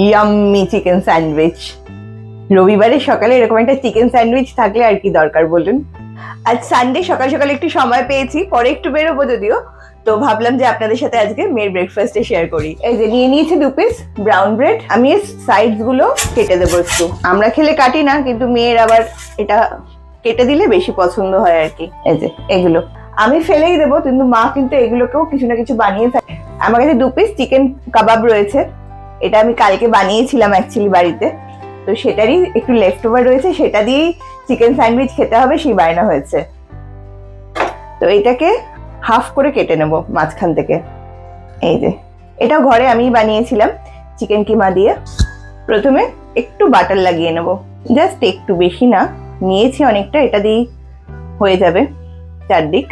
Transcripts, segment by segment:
Yummy chicken sandwich. রবিবারের সকালে এরকম একটা চিকেন স্যান্ডউইচ থাকলে আর কি দরকার বলুন। আজ সানডে, সকাল সকাল একটু সময় পেয়েছি, পরে একটু বেরোবো যদিও, তো ভাবলাম যে আপনাদের সাথে আজকে মেয়ের ব্রেকফাস্টে শেয়ার করি। এই যে নিয়ে নিয়েছি 2 পিস ব্রাউন ব্রেড। আমি এর সাইডস গুলো কেটে দেবো একটু। আমরা খেলে কাটি না, কিন্তু মেয়ের আবার এটা কেটে দিলে বেশি পছন্দ হয় আর কি। এই যে এগুলো আমি ফেলেই দেবো, কিন্তু মা কিন্তু এগুলোকেও কিছু না কিছু বানিয়ে থাকে। আমার কাছে 2 পিস চিকেন কাবাব রয়েছে, এটা আমি কালকে বানিয়েছিলাম অ্যাকচুয়ালি বাড়িতে, তো সেটারই একটু লেফট ওভার রয়েছে, সেটা দিয়েই চিকেন স্যান্ডউইচ খেতে হবে, সেই বায়না হয়েছে। তো এটাকে হাফ করে কেটে নেব মাঝখান থেকে। এই যে এটাও ঘরে আমি বানিয়েছিলাম চিকেন কিমা দিয়ে। প্রথমে একটু বাটার লাগিয়ে নেব, জাস্ট একটু, বেশি না, নিয়েছি অনেকটা, এটা দিয়েই হয়ে যাবে চারদিক।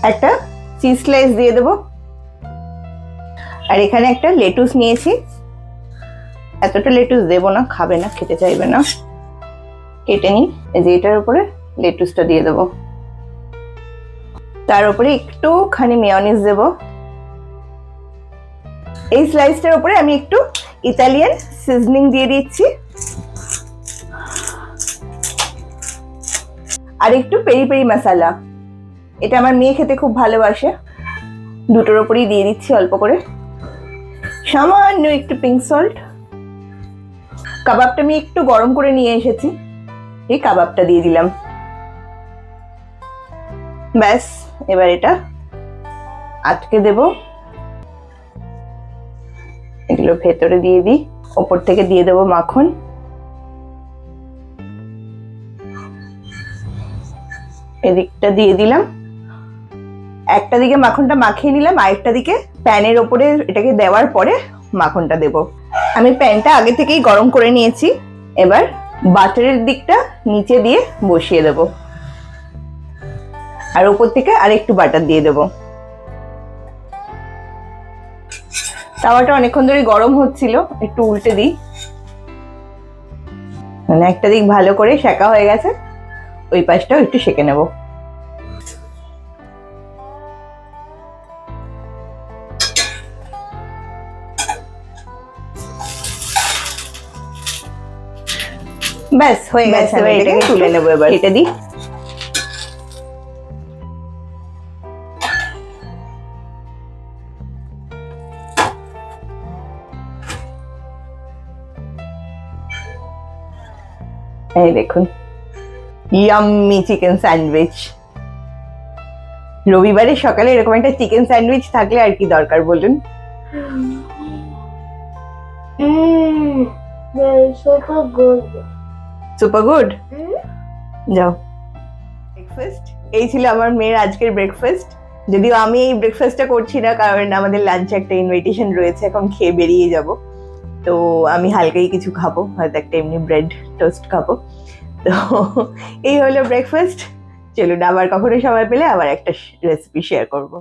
একটা চিজ স্লাইস দিয়ে দেবো, আর এখানে একটা লেটুস নিয়েছি। এতটা লেটুস দেবো না, খাবে না, খেতে চাইবে না, কেটে নিই। এই যে এটার উপরে লেটুসটা দিয়ে দেবো, তার উপরে একটুখানি মেয়োনিজ দেবো। এই স্লাইসটার উপরে আমি একটু ইতালিয়ান সিজনিং দিয়ে দিচ্ছি, আর একটু পেরি পেরি মশলা। এটা আমার মেয়ে খেতে খুব ভালোবাসে, দুটোর উপরেই দিয়ে দিচ্ছি অল্প করে। সামান্য একটু পিঙ্ক সল্ট। কাবাবটা আমি একটু গরম করে নিয়ে এসেছি, এই কাবাবটা দিয়ে দিলাম। ব্যাস, এবার এটা আটকে দেব। এগুলো ভেতরে দিয়ে দিই, ওপর থেকে দিয়ে দেবো মাখন। এদিকটা দিয়ে দিলাম, একটা দিকে মাখনটা মাখিয়ে নিলাম, আরেকটা দিকে প্যানের ওপরে এটাকে দেওয়ার পরে মাখনটা দেব। আমি প্যানটা আগে থেকেই গরম করে নিয়েছি, এবার বাটারের দিকটা নিচে দিয়ে বসিয়ে দেব, আর উপর থেকে আরেকটু বাটার দিয়ে দেব। তাওয়াটা অনেকক্ষণ ধরে গরম হচ্ছিল, একটু উল্টে দিই, মানে একটা দিক ভালো করে সেকা হয়ে গেছে, ওই পাশটাও একটু সেকে নেব। ব্যাস হয়ে গেছে, এটাকে তুলে নেবো। এবার এটা দিই, এই দেখুন ইয়াম্মি চিকেন স্যান্ডউইচ। রবিবারের সকালে এরকম একটা চিকেন স্যান্ডউইচ থাকলে আর কি দরকার বলুন। Super good. যাও। ব্রেকফাস্ট, এই ছিল আমার মেয়ের আজকের ব্রেকফাস্ট। যদিও আমি এই ব্রেকফাস্টটা করছি না, কারণ আমাদের লাঞ্চে একটা ইনভিটেশন রয়েছে, এখন খেয়ে বেরিয়ে যাব, তো আমি হালকাই কিছু খাবো, হয়তো একটা এমনি ব্রেড টোস্ট খাবো। তো এই হলো ব্রেকফাস্ট। চলুন আবার কখনো সময় পেলে আবার একটা রেসিপি শেয়ার করবো।